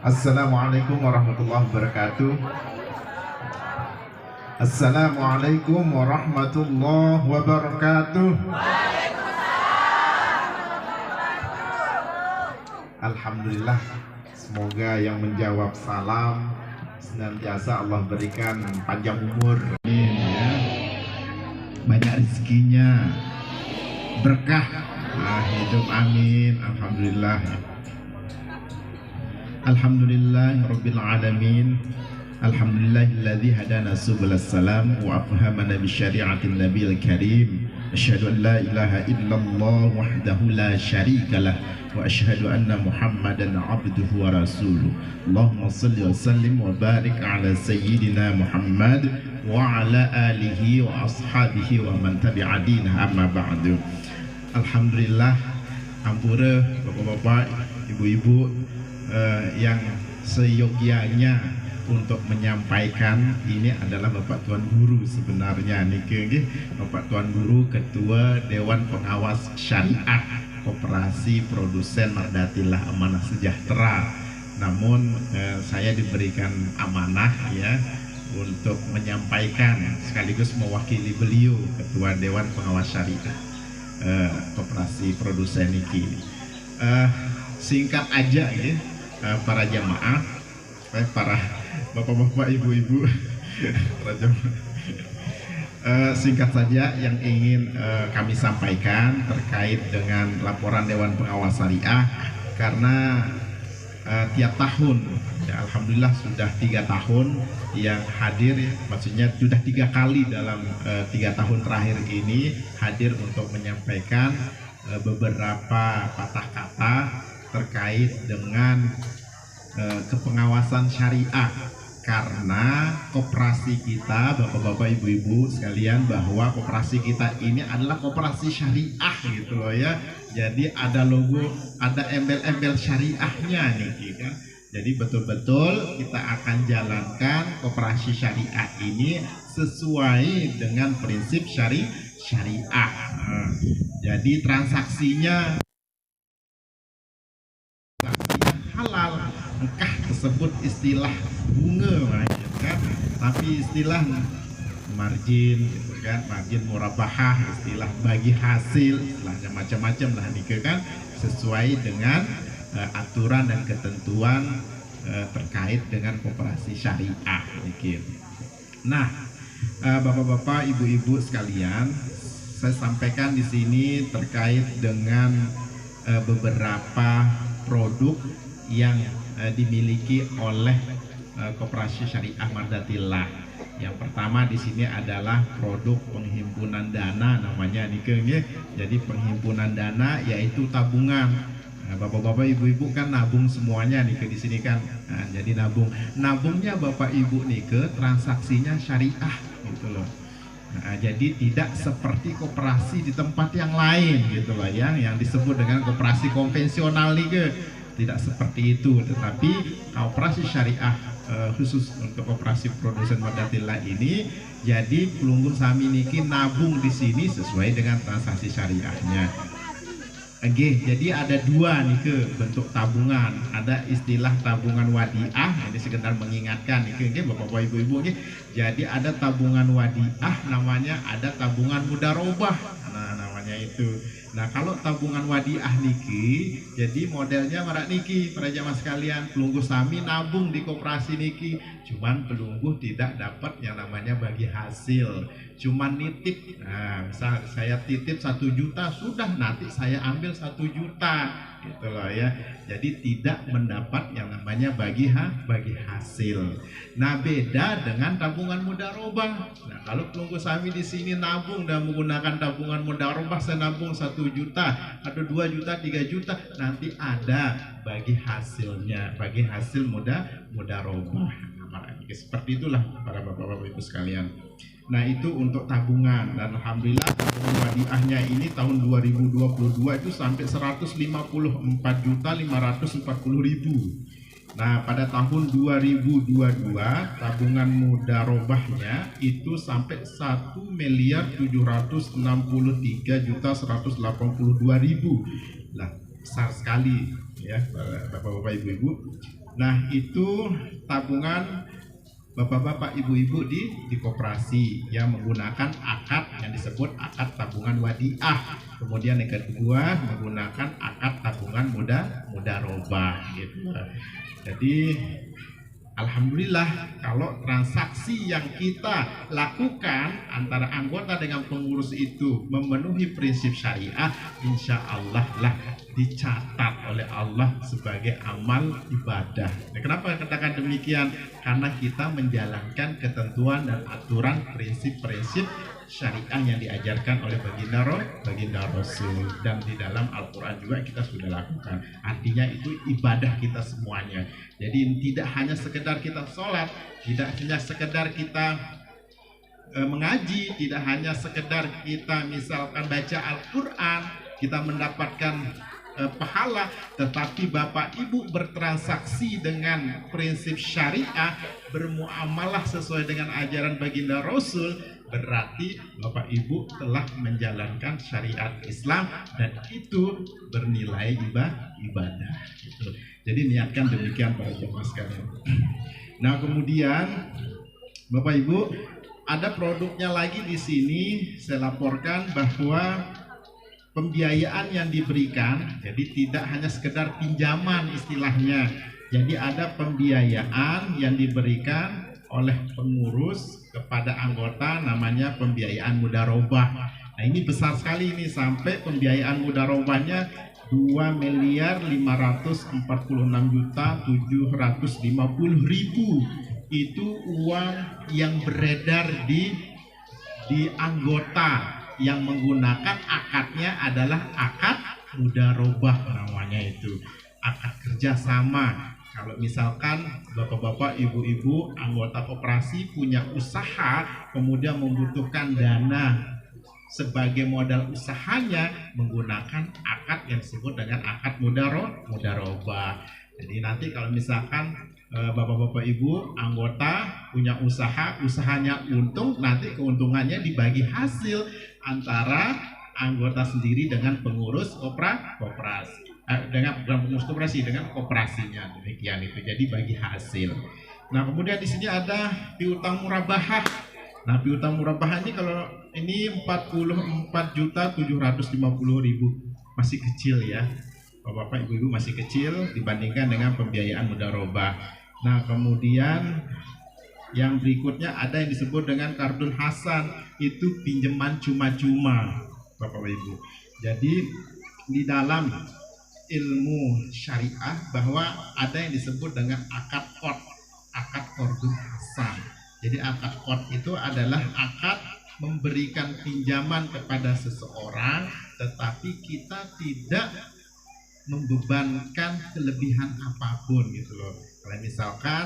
Assalamualaikum warahmatullahi wabarakatuh. Assalamualaikum warahmatullahi wabarakatuh. Alhamdulillah, semoga yang menjawab salam senantiasa Allah berikan panjang umur, amin, ya. Banyak rezekinya, berkah, hidup, amin. Alhamdulillah. Alhamdulillahirabbil alamin. Alhamdulillahilladzi hadana subulas salam wa afhamana bi syari'atin nabiyil karim. Asyhadu an la ilaha illallah wahdahu la syarikalah wa asyhadu anna Muhammadan abduhu wa rasuluh. Allahumma shalli wa sallim wa barik ala sayyidina Muhammad wa ala alihi wa ashabihi wa man tabi'a dinah, amma ba'du. Alhamdulillah, ampura bapak-bapak, ibu-ibu yang seyogianya untuk menyampaikan. Ini adalah Bapak Tuan Guru sebenarnya nih, Bapak Tuan Guru, Ketua Dewan Pengawas Syariah Koperasi Produsen Mardatillah Amanah Sejahtera. Namun saya diberikan amanah ya untuk menyampaikan sekaligus mewakili beliau, Ketua Dewan Pengawas Syariah Koperasi Produsen ini. Singkat aja ya, para jamaah, para bapak-bapak, ibu-ibu, para jamaah, singkat saja yang ingin kami sampaikan terkait dengan laporan Dewan Pengawas Syariah, karena tiap tahun ya, alhamdulillah sudah 3 tahun yang hadir ya, maksudnya sudah 3 kali dalam 3 tahun terakhir ini hadir untuk menyampaikan beberapa patah kata terkait dengan kepengawasan syariah, karena koperasi kita, bapak-bapak, ibu-ibu sekalian, bahwa koperasi kita ini adalah koperasi syariah gitu loh ya. Jadi ada logo, ada embel-embel syariahnya nih kan. Jadi betul-betul kita akan jalankan koperasi syariah ini sesuai dengan prinsip syariah. Jadi transaksinya halal, entah tersebut istilah bunga kan, tapi istilah margin gitu kan, margin murabahah, istilah bagi hasil, istilahnya macam-macam lah nih kan, sesuai dengan aturan dan ketentuan terkait dengan koperasi syariah nih. Nah, bapak-bapak, ibu-ibu sekalian, saya sampaikan di sini terkait dengan beberapa produk yang dimiliki oleh Koperasi Syariah Mardatillah. Yang pertama di sini adalah produk penghimpunan dana, namanya nih. Jadi penghimpunan dana yaitu tabungan. Bapak-bapak, ibu-ibu kan nabung semuanya nih di sini kan. Nah, jadi nabungnya Bapak Ibu nih transaksinya syariah gitu loh. Nah, jadi tidak seperti koperasi di tempat yang lain gitu loh, yang disebut dengan koperasi konvensional nih, tidak seperti itu. Tetapi koperasi syariah khusus untuk koperasi produsen Mardatillah ini, jadi pelunggun sami niki nabung di sini sesuai dengan transaksi syariahnya. Jadi ada 2 nih bentuk tabungan. Ada istilah tabungan wadiah, ini sekedar mengingatkan nih bapak-bapak, ibu-ibu nih. Jadi ada tabungan wadiah namanya, ada tabungan mudarobah, nah namanya itu. Nah kalau tabungan wadiah niki, jadi modelnya marak niki para jamaah sekalian, pelunggu sami nabung di koperasi niki, cuman pelunggu tidak dapat yang namanya bagi hasil, cuman nitip. Nah misal saya titip 1 juta, sudah nanti saya ambil 1 juta gitu loh ya. Jadi tidak mendapat yang namanya bagi hasil. Nah beda dengan tabungan mudarobah. Nah kalau pelunggu sami di sini nabung dan menggunakan tabungan mudarobah, saya nabung 1 juta atau 2 juta, 3 juta, nanti ada bagi hasilnya, bagi hasil mudarobah. Seperti itulah para bapak-bapak, ibu sekalian. Nah itu untuk tabungan, dan alhamdulillah tabungan wadiahnya ini tahun 2022 itu sampai 150.540.000. Nah pada tahun 2022 tabungan mudarobahnya itu sampai 1.763.182.000. Lah besar sekali ya bapak-bapak, ibu-ibu. Nah, itu tabungan bapak-bapak, ibu-ibu di koperasi yang menggunakan akad yang disebut akad tabungan wadiah. Kemudian yang kedua menggunakan akad tabungan mudarobah gitu. Jadi alhamdulillah kalau transaksi yang kita lakukan antara anggota dengan pengurus itu memenuhi prinsip syariah, insya Allah lah dicatat oleh Allah sebagai amal ibadah. Nah, kenapa katakan demikian? Karena kita menjalankan ketentuan dan aturan prinsip-prinsip syariah yang diajarkan oleh baginda Rasul, dan di dalam Al-Quran juga kita sudah lakukan. Artinya itu ibadah kita semuanya. Jadi tidak hanya sekedar kita sholat, tidak hanya sekedar kita mengaji, tidak hanya sekedar kita misalkan baca Al-Quran, kita mendapatkan pahala, tetapi Bapak Ibu bertransaksi dengan prinsip syariah, bermuamalah sesuai dengan ajaran baginda Rasul, berarti Bapak Ibu telah menjalankan syariat Islam dan itu bernilai ibadah gitu. Jadi niatkan demikian para jemaah sekalian. Nah, kemudian Bapak Ibu ada produknya lagi di sini. Saya laporkan bahwa pembiayaan yang diberikan, jadi tidak hanya sekedar pinjaman istilahnya. Jadi ada pembiayaan yang diberikan oleh pengurus kepada anggota, namanya pembiayaan mudarobah. Nah, ini besar sekali ini, sampai pembiayaan mudarobahnya 2.546.750.000. Itu uang yang beredar di anggota yang menggunakan akadnya adalah akad mudarobah, namanya itu akad kerjasama. Kalau misalkan bapak-bapak, ibu-ibu, anggota koperasi punya usaha, kemudian membutuhkan dana sebagai modal usahanya, menggunakan akad yang disebut dengan akad mudarobah. Jadi nanti kalau misalkan bapak-bapak, ibu, anggota punya usaha, usahanya untung, nanti keuntungannya dibagi hasil antara anggota sendiri dengan pengurus koperasi, dengan pengurus koperasi dengan koperasinya, demikian itu. Jadi bagi hasil. Nah, kemudian di sini ada piutang murabahah. Nah, piutang murabahah ini kalau ini 44.750.000, masih kecil ya. Bapak, ibu-ibu masih kecil dibandingkan dengan pembiayaan mudarobah. Nah, kemudian yang berikutnya ada yang disebut dengan kardun hasan, itu pinjaman cuma-cuma, Bapak Ibu. Jadi di dalam ilmu syariah bahwa ada yang disebut dengan akad qard, akad kardun hasan. Jadi akad qard itu adalah akad memberikan pinjaman kepada seseorang, tetapi kita tidak membebankan kelebihan apapun gitu loh. Kalau misalkan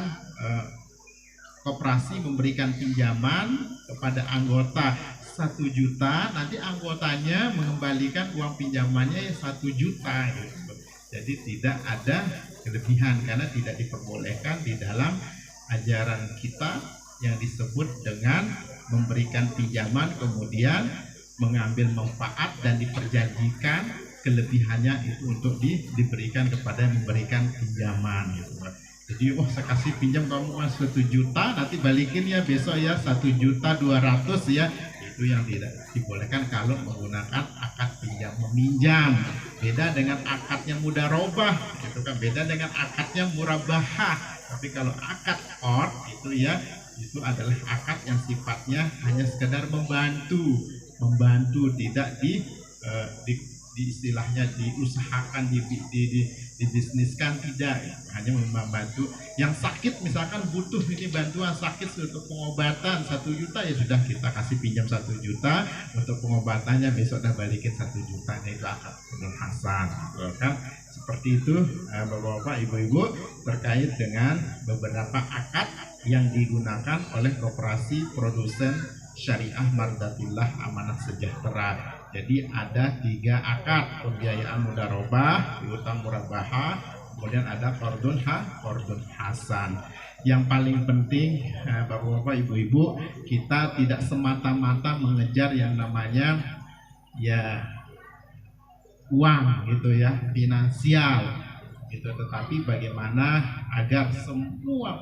koperasi memberikan pinjaman kepada anggota 1 juta, nanti anggotanya mengembalikan uang pinjamannya 1 juta gitu. Jadi tidak ada kelebihan karena tidak diperbolehkan di dalam ajaran kita yang disebut dengan memberikan pinjaman kemudian mengambil manfaat dan diperjanjikan kelebihannya itu untuk diberikan kepada yang memberikan pinjaman gitu. Jadi saya kasih pinjam kamu uang 1 juta, nanti balikin ya besok ya 1.200.000 ya. Itu yang tidak dibolehkan kalau menggunakan akad pinjam meminjam. Beda dengan akadnya mudarobah, itu kan beda dengan akadnya murabahah. Tapi kalau akad qard itu ya, itu adalah akad yang sifatnya hanya sekedar membantu, tidak di istilahnya diusahakan, dibisniskan, tidak, hanya membantu. Yang sakit misalkan butuh ini bantuan sakit untuk pengobatan 1 juta, ya sudah kita kasih pinjam 1 juta untuk pengobatannya, besok dah balikin 1 juta, itu akad kardun hasan kan. Seperti itu bapak-bapak, ibu-ibu, terkait dengan beberapa akad yang digunakan oleh koperasi produsen syariah Mardatillah Amanah Sejahtera. Jadi ada 3 akad: pembiayaan mudarobah, piutang murabahah, kemudian ada kardun hasan. Yang paling penting bapak-bapak, ibu-ibu, kita tidak semata-mata mengejar yang namanya ya uang gitu ya, finansial. gitu. Tetapi bagaimana agar semua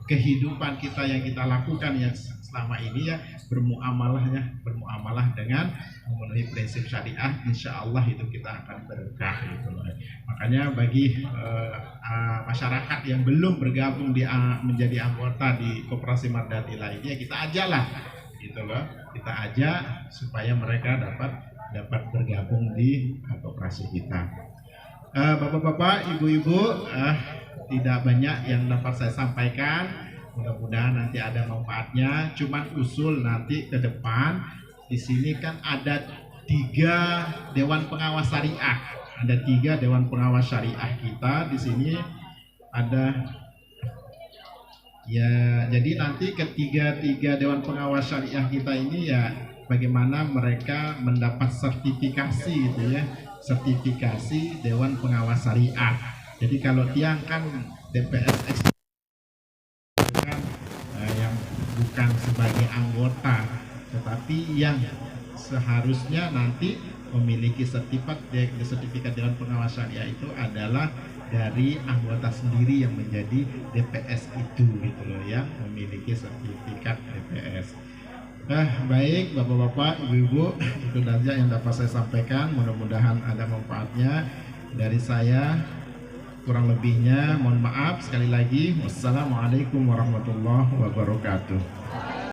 kehidupan kita yang kita lakukan yang selama ini ya bermuamalah dengan memenuhi prinsip syariah, insya Allah itu kita akan berkah gitu loh. Makanya bagi masyarakat yang belum bergabung menjadi anggota di Koperasi Mardani ini ya kita ajalah gitu loh, kita ajak supaya mereka dapat bergabung di koperasi kita. Bapak-bapak, ibu-ibu, tidak banyak yang dapat saya sampaikan. Mudah-mudahan nanti ada manfaatnya. Cuman usul nanti ke depan di sini kan ada 3 dewan pengawas syariah. Ada 3 dewan pengawas syariah kita di sini ada. Ya, jadi nanti ketiga dewan pengawas syariah kita ini ya bagaimana mereka mendapat sertifikasi gitu ya, sertifikasi dewan pengawas syariah. Jadi kalau tiang kan DPS kan yang bukan sebagai anggota, tetapi yang seharusnya nanti memiliki sertifikat dewan pengawas syariah itu adalah dari anggota sendiri yang menjadi DPS itu gitu loh, yang memiliki sertifikat DPS. Baik bapak-bapak, ibu-ibu, itu saja yang dapat saya sampaikan. Mudah-mudahan ada manfaatnya dari saya. Kurang lebihnya mohon maaf sekali lagi. Wassalamualaikum warahmatullahi wabarakatuh.